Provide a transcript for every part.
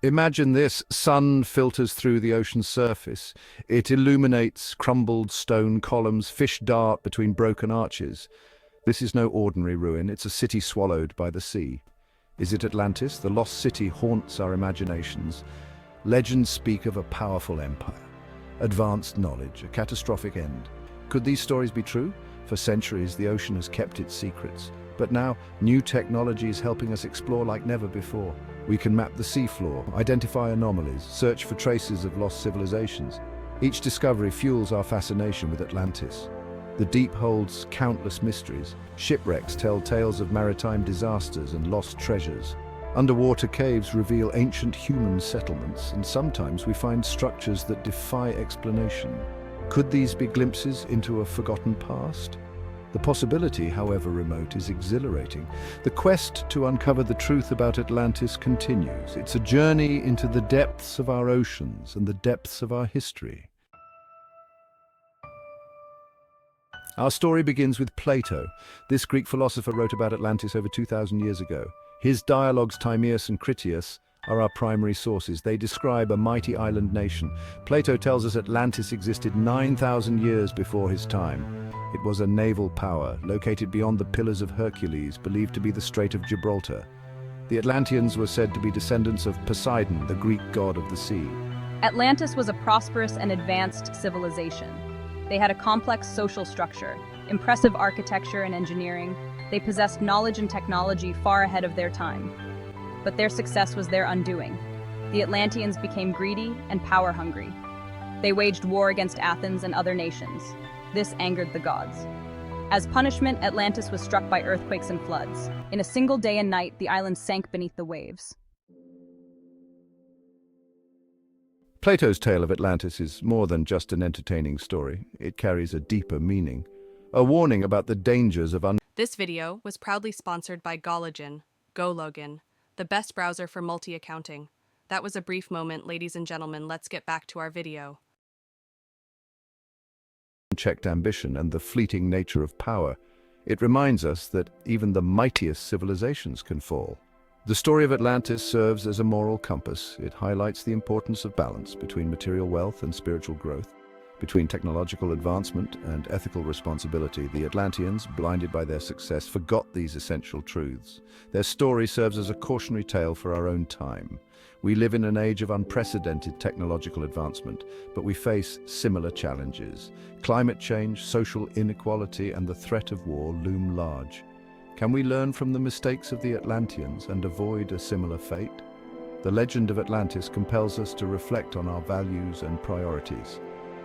Imagine this: sun filters through the ocean's surface. It illuminates crumbled stone columns, fish dart between broken arches. This is no ordinary ruin, it's a city swallowed by the sea. Is it Atlantis? The lost city haunts our imaginations. Legends speak of a powerful empire, advanced knowledge, a catastrophic end. Could these stories be true? For centuries, the ocean has kept its secrets. But now, new technology is helping us explore like never before. We can map the seafloor, identify anomalies, search for traces of lost civilizations. Each discovery fuels our fascination with Atlantis. The deep holds countless mysteries. Shipwrecks tell tales of maritime disasters and lost treasures. Underwater caves reveal ancient human settlements, and sometimes we find structures that defy explanation. Could these be glimpses into a forgotten past? The possibility, however remote, is exhilarating. The quest to uncover the truth about Atlantis continues. It's a journey into the depths of our oceans and the depths of our history. Our story begins with Plato. This Greek philosopher wrote about Atlantis over 2,000 years ago. His dialogues Timaeus and Critias are our primary sources. They describe a mighty island nation. Plato tells us Atlantis existed 9,000 years before his time. It was a naval power, located beyond the Pillars of Hercules, believed to be the Strait of Gibraltar. The Atlanteans were said to be descendants of Poseidon, the Greek god of the sea. Atlantis was a prosperous and advanced civilization. They had a complex social structure, impressive architecture and engineering. They possessed knowledge and technology far ahead of their time. But their success was their undoing. The Atlanteans became greedy and power-hungry. They waged war against Athens and other nations. This angered the gods. As punishment, Atlantis was struck by earthquakes and floods. In a single day and night, the island sank beneath the waves. Plato's Tale of Atlantis is more than just an entertaining story. It carries a deeper meaning, a warning about the dangers of This video was proudly sponsored by GoLogin, the best browser for multi-accounting. That was a brief moment, ladies and gentlemen. Let's get back to our video. unchecked ambition and the fleeting nature of power. It reminds us that even the mightiest civilizations can fall. The story of Atlantis serves as a moral compass. It highlights the importance of balance between material wealth and spiritual growth, between technological advancement and ethical responsibility. The Atlanteans, blinded by their success, forgot these essential truths. Their story serves as a cautionary tale for our own time. We live in an age of unprecedented technological advancement, but we face similar challenges. Climate change, social inequality, and the threat of war loom large. Can we learn from the mistakes of the Atlanteans and avoid a similar fate? The legend of Atlantis compels us to reflect on our values and priorities.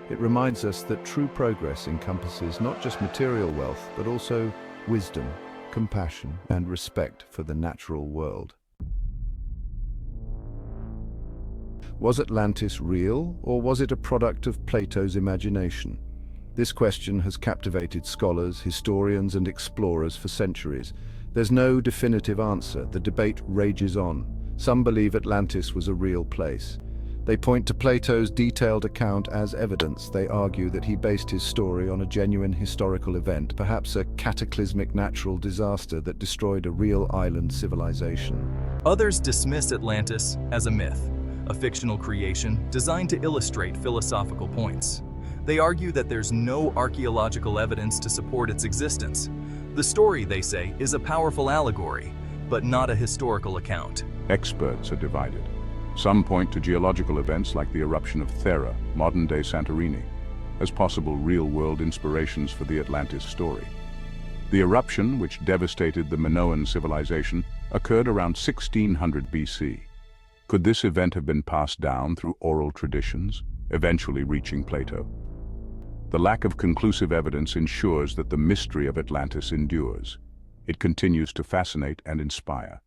It reminds us that true progress encompasses not just material wealth, but also wisdom, compassion, and respect for the natural world. Was Atlantis real, or was it a product of Plato's imagination? This question has captivated scholars, historians, and explorers for centuries. There's no definitive answer. The debate rages on. Some believe Atlantis was a real place. They point to Plato's detailed account as evidence. They argue that he based his story on a genuine historical event, perhaps a cataclysmic natural disaster that destroyed a real island civilization. Others dismiss Atlantis as a myth, a fictional creation designed to illustrate philosophical points. They argue that there's no archaeological evidence to support its existence. The story, they say, is a powerful allegory, but not a historical account. Experts are divided. Some point to geological events like the eruption of Thera, modern-day Santorini, as possible real-world inspirations for the Atlantis story. The eruption, which devastated the Minoan civilization, occurred around 1600 BC. Could this event have been passed down through oral traditions, eventually reaching Plato? The lack of conclusive evidence ensures that the mystery of Atlantis endures. It continues to fascinate and inspire.